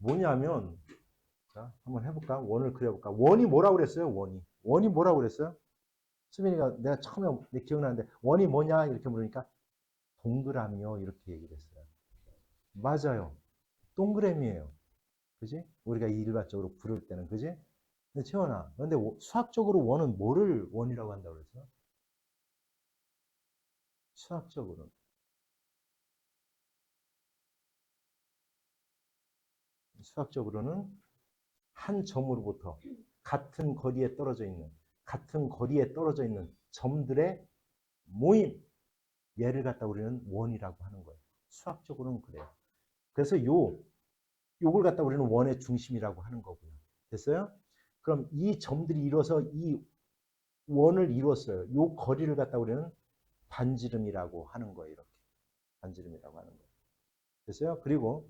뭐냐면, 자, 한번 해볼까? 원을 그려볼까? 원이 뭐라고 그랬어요? 원이 뭐라고 그랬어요? 수민이가 내가 처음에 내 기억나는데 원이 뭐냐 이렇게 물으니까 동그라미요 이렇게 얘기를 했어요. 맞아요. 동그라미예요. 그지? 우리가 일반적으로 부를 때는 그지? 근데 채원아, 근데 수학적으로 원은 뭐를 원이라고 한다고 그랬어? 수학적으로 수학적으로는 한 점으로부터 같은 거리에 떨어져 있는 점들의 모임, 얘를 갖다 우리는 원이라고 하는 거예요. 수학적으로는 그래요. 그래서 요걸 갖다 우리는 원의 중심이라고 하는 거고요. 됐어요? 그럼 이 점들이 이뤄서 이 원을 이뤘어요. 요 거리를 갖다 우리는 반지름이라고 하는 거예요. 이렇게. 반지름이라고 하는 거예요. 됐어요? 그리고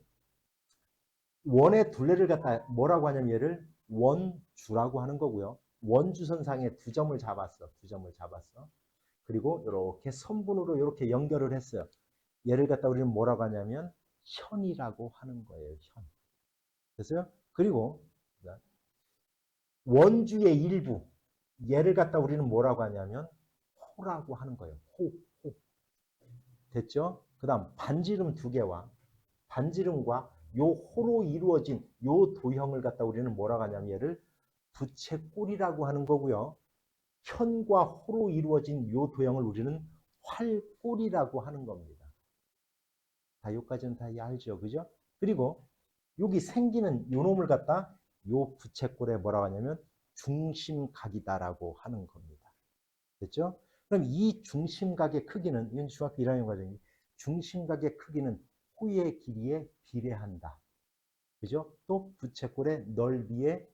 원의 둘레를 갖다 뭐라고 하냐면 얘를 원주라고 하는 거고요. 원주선상에 두 점을 잡았어. 두 점을 잡았어. 그리고 이렇게 선분으로 이렇게 연결을 했어요. 얘를 갖다 우리는 뭐라고 하냐면 현이라고 하는 거예요. 현. 됐어요? 그리고 원주의 일부 얘를 갖다 우리는 뭐라고 하냐면 호라고 하는 거예요. 호. 됐죠? 그 다음 반지름 두 개와 반지름과 요 호로 이루어진 요 도형을 갖다 우리는 뭐라고 하냐면 얘를 부채꼴이라고 하는 거고요. 현과 호로 이루어진 요 도형을 우리는 활꼴이라고 하는 겁니다. 다 요까지는 다 알죠? 그죠? 그리고 여기 생기는 요 놈을 갖다 요 부채꼴에 뭐라고 하냐면 중심각이다라고 하는 겁니다. 됐죠? 그럼 이 중심각의 크기는, 이건 중학교 1학년 과정이 중심각의 크기는 호의 길이에 비례한다. 그죠? 또 부채꼴의 넓이에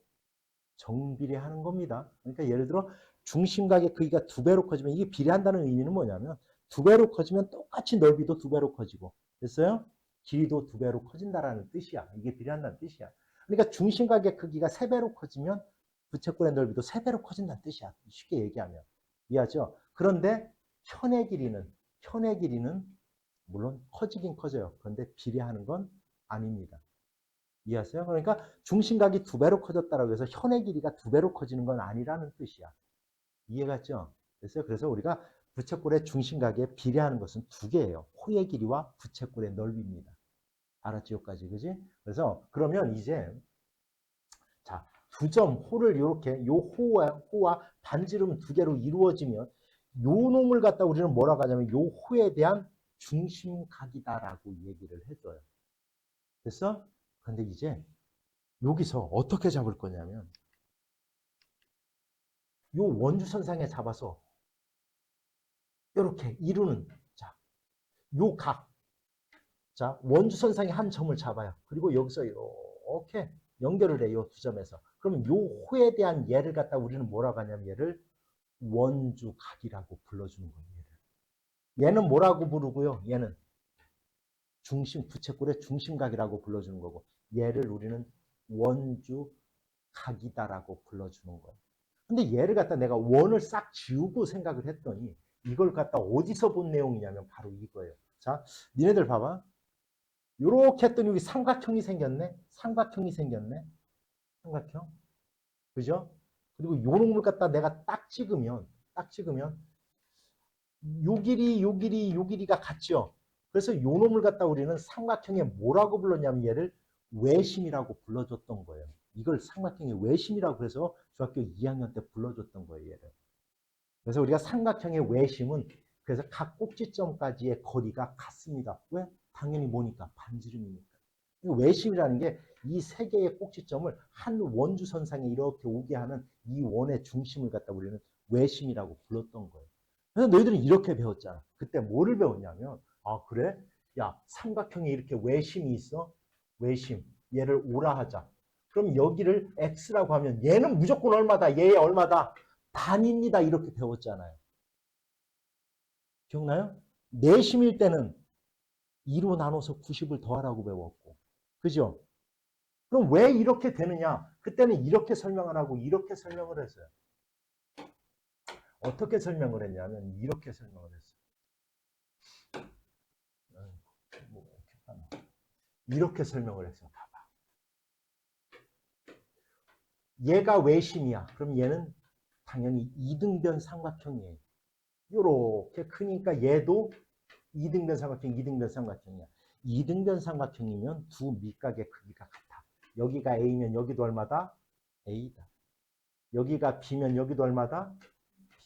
정비례하는 겁니다. 그러니까 예를 들어 중심각의 크기가 두 배로 커지면 이게 비례한다는 의미는 뭐냐면 두 배로 커지면 똑같이 넓이도 두 배로 커지고 됐어요? 길이도 두 배로 커진다라는 뜻이야. 이게 비례한다는 뜻이야. 그러니까 중심각의 크기가 세 배로 커지면 부채꼴의 넓이도 세 배로 커진다는 뜻이야. 쉽게 얘기하면. 이해하죠? 그런데 현의 길이는 물론 커지긴 커져요. 그런데 비례하는 건 아닙니다. 이해하세요? 그러니까 중심각이 두 배로 커졌다고 해서 현의 길이가 두 배로 커지는 건 아니라는 뜻이야. 이해갔죠? 그래서 우리가 부채꼴의 중심각에 비례하는 것은 두 개예요. 호의 길이와 부채꼴의 넓이입니다. 알았지? 여기까지, 그지? 그래서 그러면 이제 자, 두 점 호를 이렇게 요 호와 반지름 두 개로 이루어지면 요 놈을 갖다 우리는 뭐라고 하냐면 요 호에 대한 중심각이다라고 얘기를 해줘요. 됐어? 근데 이제 여기서 어떻게 잡을 거냐면 요 원주선상에 잡아서 이렇게 이루는 자, 요 각. 자, 원주선상에 한 점을 잡아요. 그리고 여기서 이렇게 연결을 해요. 두 점에서. 그러면 요 호에 대한 얘를 갖다 우리는 뭐라고 하냐면 얘를 원주각이라고 불러주는 거예요. 얘는 뭐라고 부르고요. 얘는 부채꼴의 중심각이라고 불러주는 거고 얘를 우리는 원주각이다라고 불러주는 거예요. 근데 얘를 갖다 내가 원을 싹 지우고 생각을 했더니 이걸 갖다 어디서 본 내용이냐면 바로 이거예요. 자, 니네들 봐봐. 요렇게 했더니 여기 삼각형이 생겼네. 삼각형. 그죠? 그리고 요런 걸 갖다 내가 딱 찍으면 요 길이가 같죠. 그래서 요 놈을 갖다 우리는 삼각형의 뭐라고 불렀냐면 얘를 외심이라고 불러줬던 거예요. 이걸 삼각형의 외심이라고 해서 중학교 2학년 때 불러줬던 거예요, 얘를. 그래서 우리가 삼각형의 외심은 그래서 각 꼭지점까지의 거리가 같습니다. 왜? 당연히 뭐니까? 반지름이니까. 외심이라는 게 이 세 개의 꼭지점을 한 원주선상에 이렇게 오게 하는 이 원의 중심을 갖다 우리는 외심이라고 불렀던 거예요. 그래서 너희들은 이렇게 배웠잖아. 그때 뭐를 배웠냐면, 아, 그래? 야, 삼각형에 이렇게 외심이 있어? 외심. 얘를 오라 하자. 그럼 여기를 x라고 하면 얘는 무조건 얼마다? 얘의 얼마다? 반입니다. 이렇게 배웠잖아요. 기억나요? 내심일 때는 2로 나눠서 90을 더하라고 배웠고. 그죠? 그럼 왜 이렇게 되느냐? 그때는 이렇게 설명을 하고 이렇게 설명을 했어요. 어떻게 설명을 했냐면 이렇게 설명을 했어요. 이렇게 설명을 했어요. 봐봐. 얘가 외심이야. 그럼 얘는 당연히 이등변 삼각형이에요. 요렇게 크니까 얘도 이등변 삼각형, 이등변 삼각형이야. 이등변 삼각형이면 두 밑각의 크기가 같아. 여기가 A면 여기도 얼마다? A다. 여기가 B면 여기도 얼마다?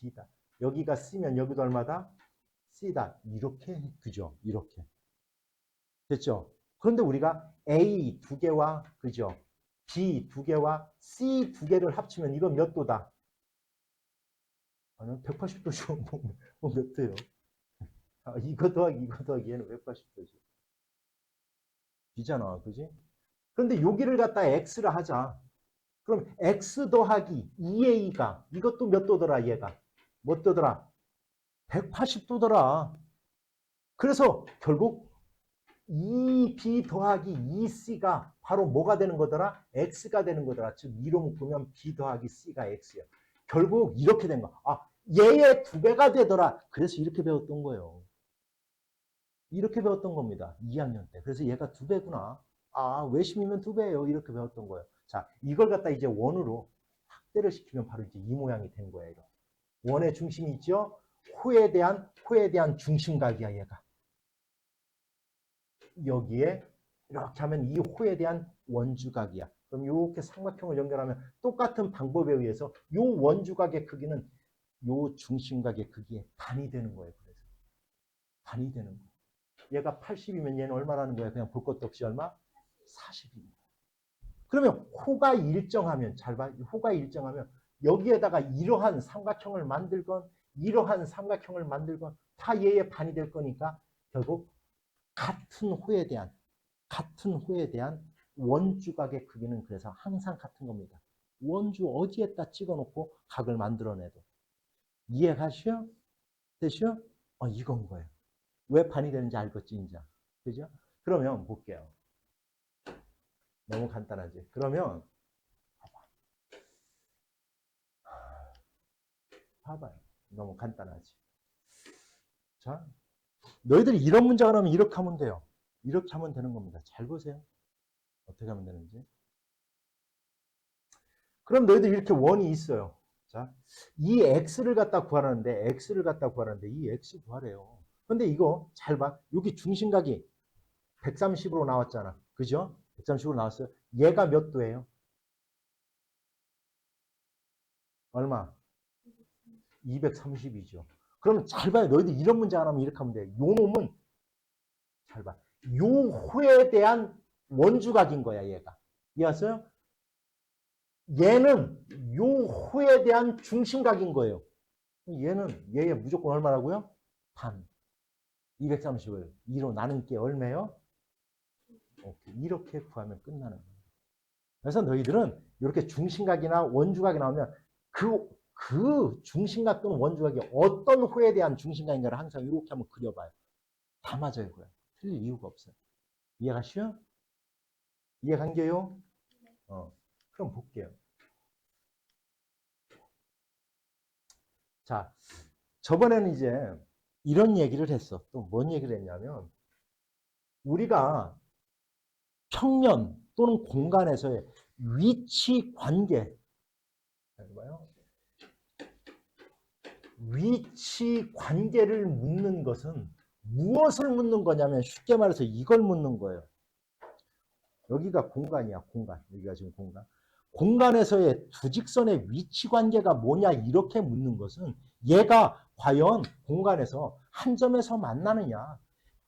B다. 여기가 C면 여기도 얼마다? C다. 이렇게, 그죠? 이렇게. 됐죠? 그런데 우리가 A 두 개와, 그죠? B 두 개와 C 두 개를 합치면 이거 몇 도다? 아니, 180도죠. 몇 도요? 이거 더하기 얘는 180도지. B잖아. 그지? 그런데 여기를 갖다 X라 하자. 그럼 X 더하기 2A가 이것도 몇 도더라 얘가? 몇 도더라? 180도더라. 그래서 결국 2B 더하기 2C가 바로 뭐가 되는 거더라? X가 되는 거더라. 즉 2로 묶으면 B 더하기 C가 X야. 결국 이렇게 된 거야. 아, 얘의 두 배가 되더라. 그래서 이렇게 배웠던 거예요. 이렇게 배웠던 겁니다. 2학년 때. 그래서 얘가 두 배구나. 아, 외심이면 두 배예요. 이렇게 배웠던 거예요. 자, 이걸 갖다 이제 원으로 확대를 시키면 바로 이제 이 모양이 된 거예요. 이렇게. 원의 중심이 있죠? 호에 대한 중심각이야, 얘가. 여기에 이렇게 하면 이 호에 대한 원주각이야. 그럼 이렇게 삼각형을 연결하면 똑같은 방법에 의해서 이 원주각의 크기는 이 중심각의 크기의 반이 되는 거예요. 그래서 반이 되는 거예요. 얘가 80이면 얘는 얼마라는 거야? 그냥 볼 것도 없이 얼마? 40입니다. 그러면 호가 일정하면, 잘 봐. 호가 일정하면 여기에다가 이러한 삼각형을 만들건 이러한 삼각형을 만들건 다 얘의 반이 될 거니까 결국 같은 호에 대한 원주각의 크기는 그래서 항상 같은 겁니다. 원주 어디에다 찍어놓고 각을 만들어내도. 이해가시오? 되시오? 이건 거예요. 왜 반이 되는지 알겠지, 이제. 그죠? 그러면 볼게요. 너무 간단하지? 그러면 봐봐요. 너무 간단하지? 자, 너희들이 이런 문제가 나오면 이렇게 하면 돼요. 이렇게 하면 되는 겁니다. 잘 보세요. 어떻게 하면 되는지. 그럼 너희들 이렇게 원이 있어요. 자, 이 x를 갖다 구하라는데 이 x 구하래요. 근데 이거 잘 봐. 여기 중심각이 130으로 나왔잖아. 그죠? 130으로 나왔어요. 얘가 몇 도예요? 얼마? 230이죠. 그럼 잘 봐요. 너희들 이런 문제 안 하면 이렇게 하면 돼. 요 놈은 잘 봐. 요 호에 대한 원주각인 거야, 얘가. 이해하세요? 얘는 요 호에 대한 중심각인 거예요. 얘는 얘의 무조건 얼마라고요? 반. 230을 2로 나눈 게 얼마예요? 오케이. 이렇게 구하면 끝나는 거예요. 그래서 너희들은 이렇게 중심각이나 원주각이 나오면 그 중심각 또는 원주각이 어떤 호에 대한 중심각인가를 항상 이렇게 한번 그려봐요. 다 맞아요, 그거야. 틀릴 이유가 없어요. 이해가시오? 이해간게요? 그럼 볼게요. 자, 저번에는 이제 이런 얘기를 했어. 또 뭔 얘기를 했냐면 우리가 평면 또는 공간에서의 위치 관계, 위치 관계를 묻는 것은 무엇을 묻는 거냐면 쉽게 말해서 이걸 묻는 거예요. 여기가 공간이야, 공간. 여기가 지금 공간. 공간에서의 두 직선의 위치 관계가 뭐냐 이렇게 묻는 것은 얘가 과연 공간에서 한 점에서 만나느냐,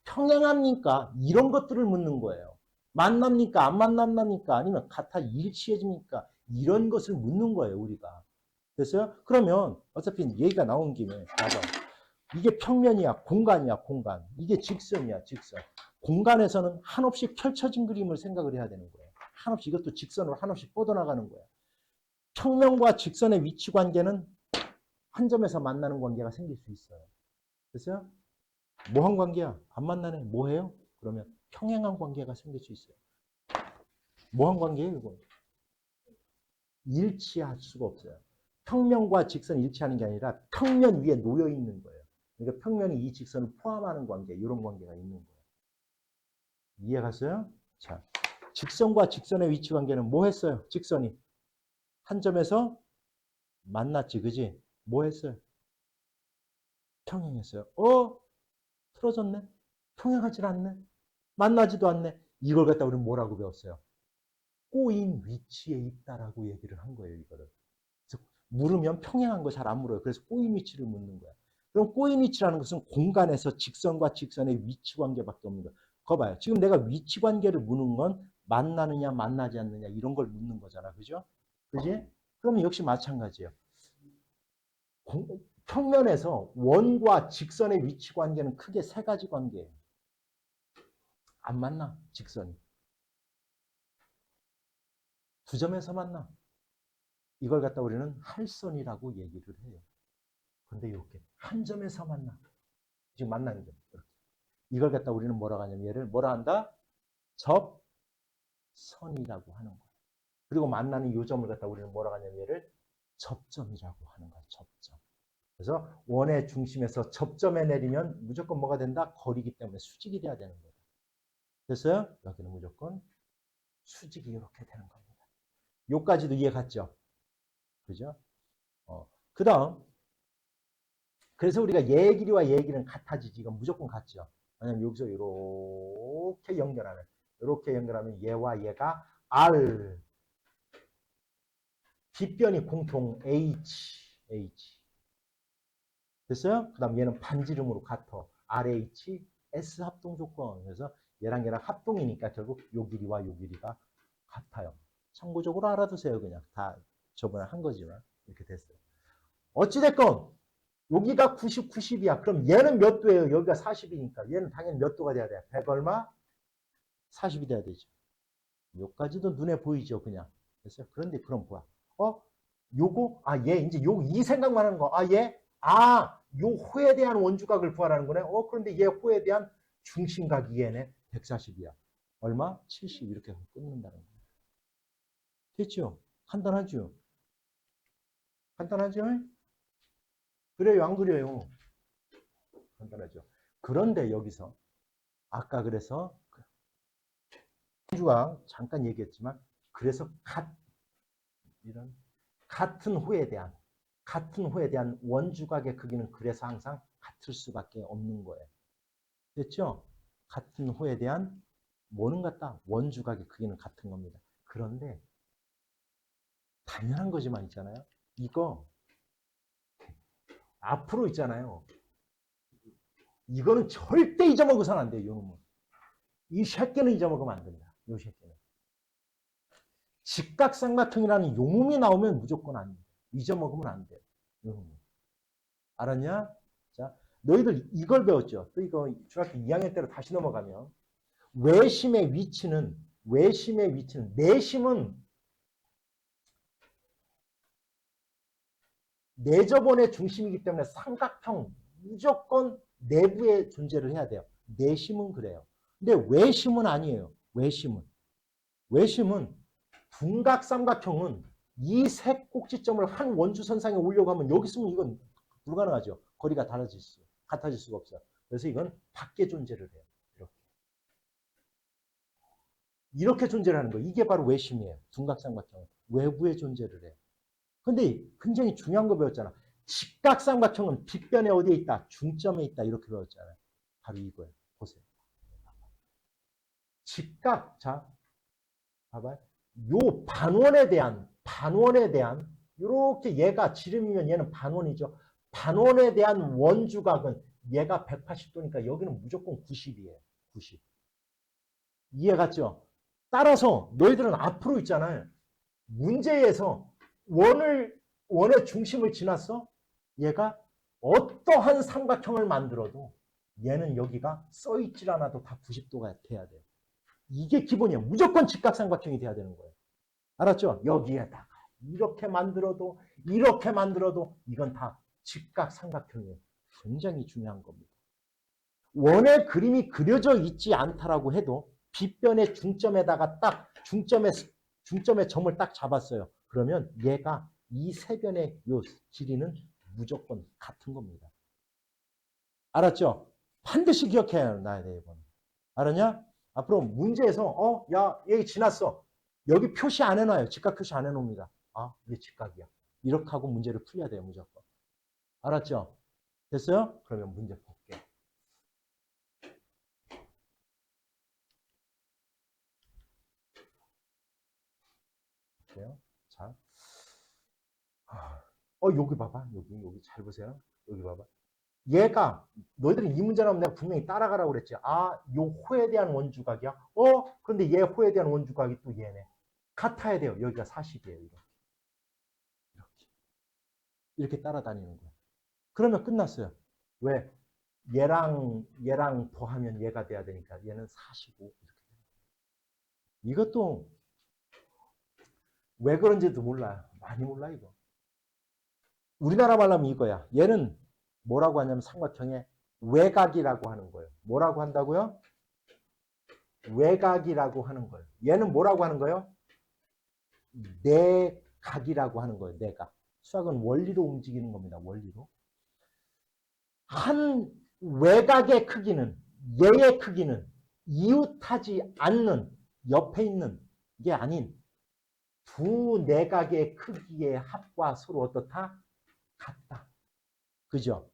평행합니까? 이런 것들을 묻는 거예요. 만납니까? 안 만납니까? 아니면 같아 일치해집니까? 이런 것을 묻는 거예요, 우리가. 됐어요? 그러면 어차피 얘기가 나온 김에 봐봐. 이게 평면이야, 공간이야, 공간. 이게 직선이야, 직선. 공간에서는 한없이 펼쳐진 그림을 생각을 해야 되는 거예요. 한없이 이것도 직선으로 한없이 뻗어나가는 거예요. 평면과 직선의 위치 관계는 한 점에서 만나는 관계가 생길 수 있어요. 됐어요? 뭐한 관계야? 안 만나네. 뭐해요? 그러면 평행한 관계가 생길 수 있어요. 뭐한 관계예요, 이거? 일치할 수가 없어요. 평면과 직선이 일치하는 게 아니라 평면 위에 놓여 있는 거예요. 그러니까 평면이 이 직선을 포함하는 관계, 이런 관계가 있는 거예요. 이해갔어요? 자, 직선과 직선의 위치 관계는 뭐 했어요? 직선이 한 점에서 만났지, 그지? 뭐 했어요? 평행했어요. 틀어졌네? 평행하질 않네? 만나지도 않네? 이걸 갖다 우리는 뭐라고 배웠어요? 꼬인 위치에 있다라고 얘기를 한 거예요, 이거를. 그래서 물으면 평행한 거 잘 안 물어요. 그래서 꼬인 위치를 묻는 거야. 그럼 꼬인 위치라는 것은 공간에서 직선과 직선의 위치 관계밖에 없는 거야. 거 봐요. 지금 내가 위치 관계를 묻는 건 만나느냐, 만나지 않느냐, 이런 걸 묻는 거잖아. 그죠? 그지? 그러면 역시 마찬가지예요. 평면에서 원과 직선의 위치 관계는 크게 세 가지 관계예요. 안 만나, 직선이. 두 점에서 만나. 이걸 갖다 우리는 할선이라고 얘기를 해요. 근데 이렇게 한 점에서 만나. 지금 만나는 점. 이걸 갖다 우리는 뭐라고 하냐면 얘를 뭐라 한다? 접선이라고 하는 거예요. 그리고 만나는 이 점을 갖다 우리는 뭐라고 하냐면 얘를 접점이라고 하는 거예요. 접점. 그래서 원의 중심에서 접점에 내리면 무조건 뭐가 된다? 거리기 때문에 수직이 돼야 되는 거예요. 됐어요? 여기는 무조건 수직이 이렇게 되는 겁니다. 요까지도 이해 갔죠? 그죠? 그 다음, 그래서 우리가 얘 길이와 얘 길이는 같아지지. 이건 무조건 같죠. 왜냐면 여기서 이렇게 연결하면, 이렇게 연결하면 얘와 얘가 R, 빗변이 공통 H. 됐어요? 그 다음 얘는 반지름으로 같아. RH, S 합동 조건. 그래서 얘랑 얘랑 합동이니까 결국 요 길이와 요 길이가 같아요. 참고적으로 알아두세요. 그냥 다 저번에 한 거지만 이렇게 됐어요. 어찌됐건 여기가 90, 90이야. 그럼 얘는 몇 도예요? 여기가 40이니까 얘는 당연히 몇 도가 돼야 돼? 100 얼마? 40이 돼야 되죠. 요까지도 눈에 보이죠, 그냥. 됐어요? 그런데 그럼 뭐야? 요거 얘 이제 이 생각만 하는 거. 요 호에 대한 원주각을 구하라는 거네. 그런데 얘 호에 대한 중심각이 얘네 140이야. 얼마? 70 이렇게 끊는다는 거야. 됐죠? 간단하죠? 간단하죠? 그래요, 안 그래요? 간단하죠. 그런데 여기서 아까 그래서 주가 잠깐 얘기했지만 그래서 이런 같은 호에 대한 원주각의 크기는 그래서 항상 같을 수밖에 없는 거예요. 됐죠? 같은 호에 대한 뭐는 같다? 원주각의 크기는 같은 겁니다. 그런데 당연한 거지만 있잖아요. 이거 앞으로 있잖아요. 이거는 절대 잊어먹어서는 안 돼요. 이놈은. 이 새끼는 잊어먹으면 안 된다. 이 새끼는. 직각삼각형이라는 용음이 나오면 무조건 안 돼. 잊어먹으면 안 돼요. 용음. 알았냐? 자, 너희들 이걸 배웠죠? 또 이거 중학교 2학년 때로 다시 넘어가면 외심의 위치는 내심은 내저번의 중심이기 때문에 삼각형 무조건 내부에 존재를 해야 돼요. 내심은 그래요. 근데 외심은 아니에요. 외심은 둔각삼각형은 이 세 꼭지점을 한 원주선상에 올려고 하면 여기 있으면 이건 불가능하죠. 거리가 같아질 수가 없어요. 그래서 이건 밖에 존재를 해요. 이렇게 존재를 하는 거예요. 이게 바로 외심이에요. 둔각삼각형은 외부에 존재를 해요. 근데 굉장히 중요한 거 배웠잖아. 직각삼각형은 빗변에 어디에 있다? 중점에 있다. 이렇게 배웠잖아요. 바로 이거예요. 보세요. 자, 봐봐요. 요 반원에 대한 이렇게 얘가 지름이면 얘는 반원이죠. 반원에 대한 원주각은 얘가 180도니까 여기는 무조건 90이에요. 90. 이해 갔죠? 따라서 너희들은 앞으로 있잖아요. 문제에서 원의 중심을 지났어? 얘가 어떠한 삼각형을 만들어도 얘는 여기가 써있질 않아도 다 90도가 돼야 돼요. 이게 기본이에요. 무조건 직각삼각형이 돼야 되는 거예요. 알았죠? 여기에다가 이렇게 만들어도 이건 다 직각삼각형이에요. 굉장히 중요한 겁니다. 원의 그림이 그려져 있지 않다라고 해도 빗변의 중점에다가 딱 중점의 점을 딱 잡았어요. 그러면 얘가 이 세 변의 요 길이는 무조건 같은 겁니다. 알았죠? 반드시 기억해야 돼, 이건. 알았냐? 앞으로 문제에서, 얘 지났어. 여기 표시 안 해놔요. 직각 표시 안 해놓습니다. 아, 이게 직각이야. 이렇게 하고 문제를 풀어야 돼요, 무조건. 알았죠? 됐어요? 그러면 문제 볼게요. 볼게요. 자, 여기 봐봐. 여기 잘 보세요. 여기 봐봐. 얘가 너희들이 이 문제 나오면 내가 분명히 따라가라고 그랬지. 아, 요 호에 대한 원주각이야. 그런데 얘 호에 대한 원주각이 또 얘네. 같아야 돼요. 여기가 40이에요. 이렇게. 이렇게 따라다니는 거야. 그러면 끝났어요. 왜? 얘랑 더하면 얘가 돼야 되니까 얘는 45 이렇게. 이것도 왜 그런지도 몰라요. 많이 몰라 이거. 우리나라 말로 하면 이거야. 얘는 뭐라고 하냐면 삼각형의 외곽이라고 하는 거예요. 뭐라고 한다고요? 외곽이라고 하는 거예요. 얘는 뭐라고 하는 거예요? 내각이라고 하는 거예요. 내각. 수학은 원리로 움직이는 겁니다. 원리로. 한 외곽의 크기는 얘의 크기는 이웃하지 않는 옆에 있는 게 아닌 두 내각의 크기의 합과 서로 어떻다? 같다. 그죠?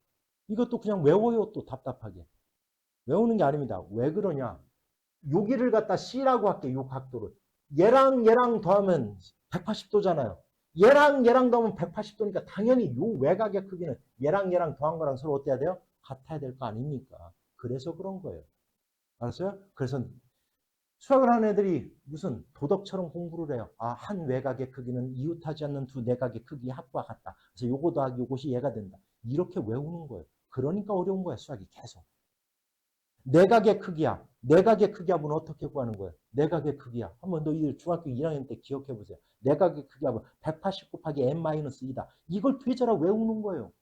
이것도 그냥 외워요. 또 답답하게. 외우는 게 아닙니다. 왜 그러냐? 여기를 갖다 C라고 할게요. 이 각도를. 얘랑 더하면 180도잖아요. 얘랑 더하면 180도니까 당연히 이 외곽의 크기는 얘랑 더한 거랑 서로 어때야 돼요? 같아야 될 거 아닙니까? 그래서 그런 거예요. 알았어요? 그래서 수학을 하는 애들이 무슨 도덕처럼 공부를 해요. 아, 한 외곽의 크기는 이웃하지 않는 두 내각의 크기의 합과 같다. 그래서 요거 더하기 요것이 얘가 된다. 이렇게 외우는 거예요. 그러니까 어려운 거예요. 수학이 계속. 내각의 크기야. 내각의 크기 하면 어떻게 구하는 거예요? 내각의 크기야. 한번 너희들 중학교 1학년 때 기억해 보세요. 내각의 크기 하면 180 곱하기 n-2다. 이걸 되절하 외우는 거예요.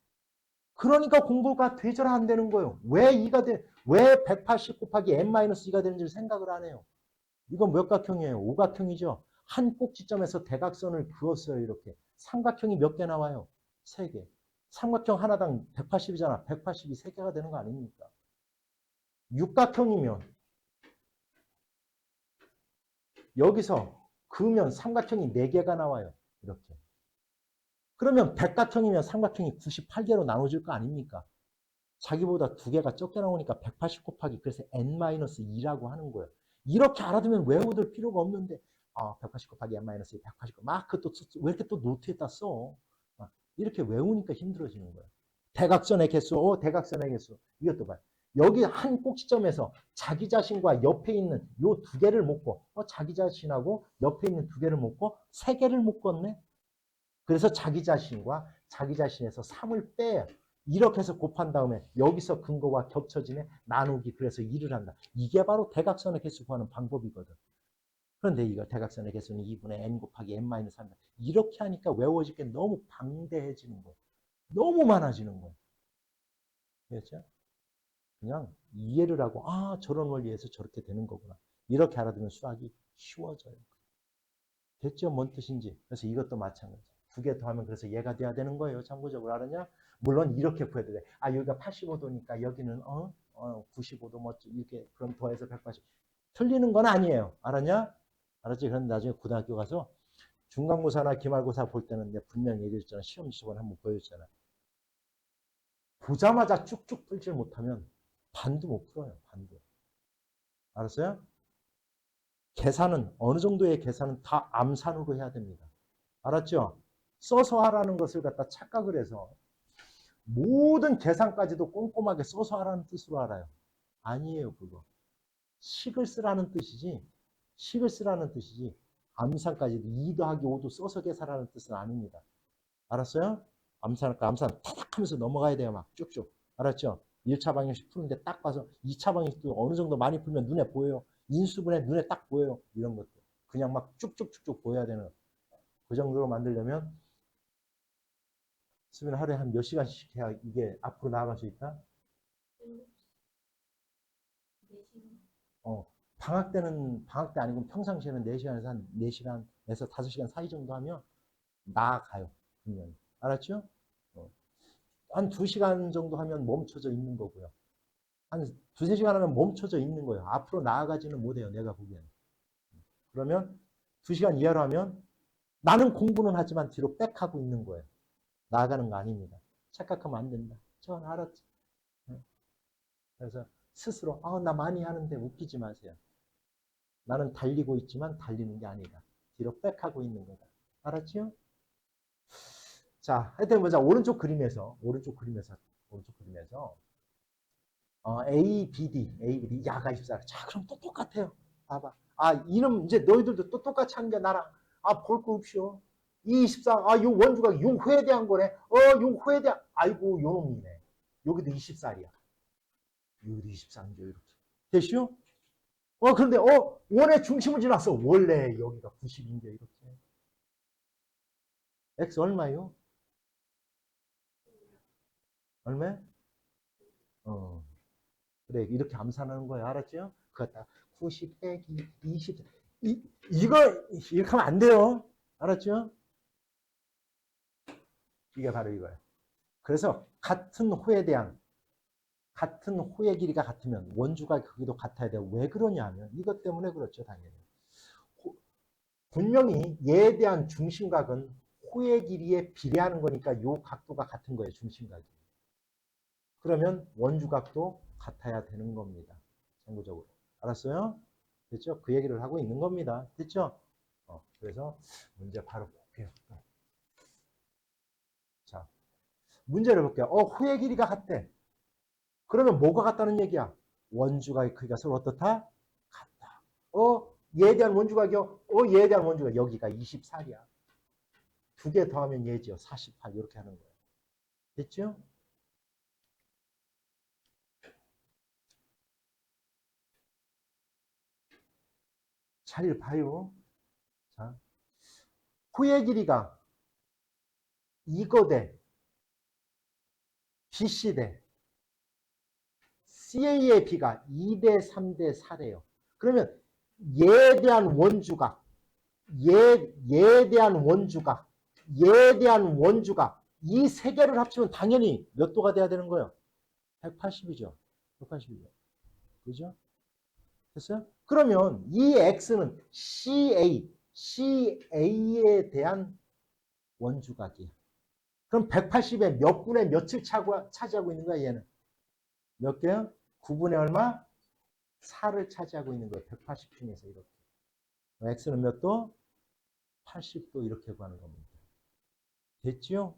그러니까 공부가 되절하 안 되는 거예요. 왜 180 곱하기 n-2가 되는지를 생각을 안 해요. 이건 몇 각형이에요? 오각형이죠. 한 꼭지점에서 대각선을 그었어요. 이렇게. 삼각형이 몇 개 나와요? 3개. 삼각형 하나당 180이잖아. 180이 3개가 되는 거 아닙니까? 육각형이면 여기서 그으면 삼각형이 4개가 나와요. 이렇게. 그러면 백각형이면 삼각형이 98개로 나눠질 거 아닙니까? 자기보다 2개가 적게 나오니까 180 곱하기 그래서 n-2라고 하는 거예요. 이렇게 알아두면 외워둘 필요가 없는데 180 곱하기 n-2 180 막 그것도 왜 이렇게 또 노트에다 써? 이렇게 외우니까 힘들어지는 거예요. 대각선의 개수, 대각선의 개수. 이것도 봐요. 여기 한 꼭지점에서 자기 자신과 옆에 있는 요 2개를 묶고 자기 자신하고 옆에 있는 2개를 묶고 3개를 묶었네. 그래서 자기 자신과 자기 자신에서 3을 빼요. 이렇게 해서 곱한 다음에 여기서 근거와 겹쳐지네 나누기 그래서 2를 한다. 이게 바로 대각선의 개수 구하는 방법이거든. 그런데 이거 대각선의 개수는 2분의 n 곱하기 n-3. 이렇게 하니까 외워질 게 너무 방대해지는 거예요. 너무 많아지는 거예요. 그렇죠? 그냥 이해를 하고 저런 원리에서 저렇게 되는 거구나. 이렇게 알아두면 수학이 쉬워져요. 됐죠? 뭔 뜻인지. 그래서 이것도 마찬가지. 2개 더하면 그래서 얘가 돼야 되는 거예요. 참고적으로 알았냐? 물론 이렇게 구해도 돼. 여기가 85도니까 여기는 95도 뭐 이렇게 그럼 더해서 180. 틀리는 건 아니에요. 알았냐? 알았지? 그런데 나중에 고등학교 가서 중간고사나 기말고사 볼 때는 내가 분명히 얘기했잖아. 시험 지식을 한번 보여줬잖아. 보자마자 쭉쭉 풀질 못하면 반도 못 풀어요. 반도. 알았어요? 계산은 어느 정도의 계산은 다 암산으로 해야 됩니다. 알았죠? 써서 하라는 것을 갖다 착각을 해서 모든 계산까지도 꼼꼼하게 써서 하라는 뜻으로 알아요. 아니에요, 그거. 식을 쓰라는 뜻이지, 식을 쓰라는 뜻이지, 암산까지도 2 더하기 5도 써서 계산하는 뜻은 아닙니다. 알았어요? 암산 타닥 하면서 넘어가야 돼요, 막 쭉쭉. 알았죠? 1차 방정식 푸는데 딱 봐서 2차 방정식도 어느 정도 많이 풀면 눈에 보여요. 인수분해 눈에 딱 보여요. 이런 것들. 그냥 막 쭉쭉쭉쭉 보여야 되는 그 정도로 만들려면 수빈 하루에 한 몇 시간씩 해야 이게 앞으로 나아갈 수 있다? 방학 때 아니고 평상시에는 4시간에서 한 4시간에서 5시간 사이 정도 하면 나아가요. 분명히. 알았죠? 한 2시간 정도 하면 멈춰져 있는 거고요. 한 2-3시간 하면 멈춰져 있는 거예요. 앞으로 나아가지는 못해요. 내가 보기에는. 그러면 2시간 이하로 하면 나는 공부는 하지만 뒤로 백하고 있는 거예요. 나아가는 거 아닙니다. 착각하면 안 된다. 전 알았지. 그래서 스스로 나 많이 하는데 웃기지 마세요. 나는 달리고 있지만 달리는 게 아니다. 뒤로 백하고 있는 거다. 알았죠? 자, 하여튼 보자. 오른쪽 그림에서 A, B, D, A, B, D, 야가 24. 자, 그럼 또 똑같아요. 봐봐. 이놈 이제 너희들도 또 똑같이 하는 게 나랑 볼 거 없이요. 이 24, 요 원주가 요 호에 대한 거네. 요 호에 대한, 아이고, 요 놈이네. 여기도 24이야. 여기도 24인데 이렇게. 됐슈? 그런데 원의 중심을 지났어. 원래 여기가 90인데 이렇게. X 얼마요? 얼마? 그래, 이렇게 암산하는 거야. 알았죠? 그거다. 90 빼기 20. 이거, 이렇게 하면 안 돼요. 알았죠? 이게 바로 이거예요. 그래서 같은 호에 길이가 같으면 원주가 크기도 같아야 돼요. 왜 그러냐면 이것 때문에 그렇죠, 당연히. 분명히 얘에 대한 중심각은 호의 길이에 비례하는 거니까 요 각도가 같은 거예요, 중심각이. 그러면 원주각도 같아야 되는 겁니다. 참고적으로. 알았어요? 됐죠? 그 얘기를 하고 있는 겁니다. 됐죠? 그래서 문제 바로 볼게요. 자, 문제를 볼게요. 호의 길이가 같대. 그러면 뭐가 같다는 얘기야? 원주각의 크기가 서로 어떻다? 같다. 얘에 대한 원주각이요? 얘에 대한 원주각 여기가 24이야. 두 개 더하면 얘죠. 48 이렇게 하는 거예요. 됐죠? 잘 봐요. 자, 호의 길이가 이거 대 BC 대 CA의 B가 2대 3대 4래요. 그러면 얘에 대한 원주각, 얘에 대한 원주각, 얘에 대한 원주각 이 세 개를 합치면 당연히 몇 도가 돼야 되는 거예요? 180이죠. 180이죠. 그죠? 됐어요? 그러면 이 X는 CA에 대한 원주각이야. 그럼 180에 몇 분의 몇을 차지하고 있는 거야, 얘는? 몇 개야? 9분의 얼마? 4를 차지하고 있는 거예요. 180 중에서 이렇게. X는 몇 도? 80도 이렇게 구하는 겁니다. 됐죠?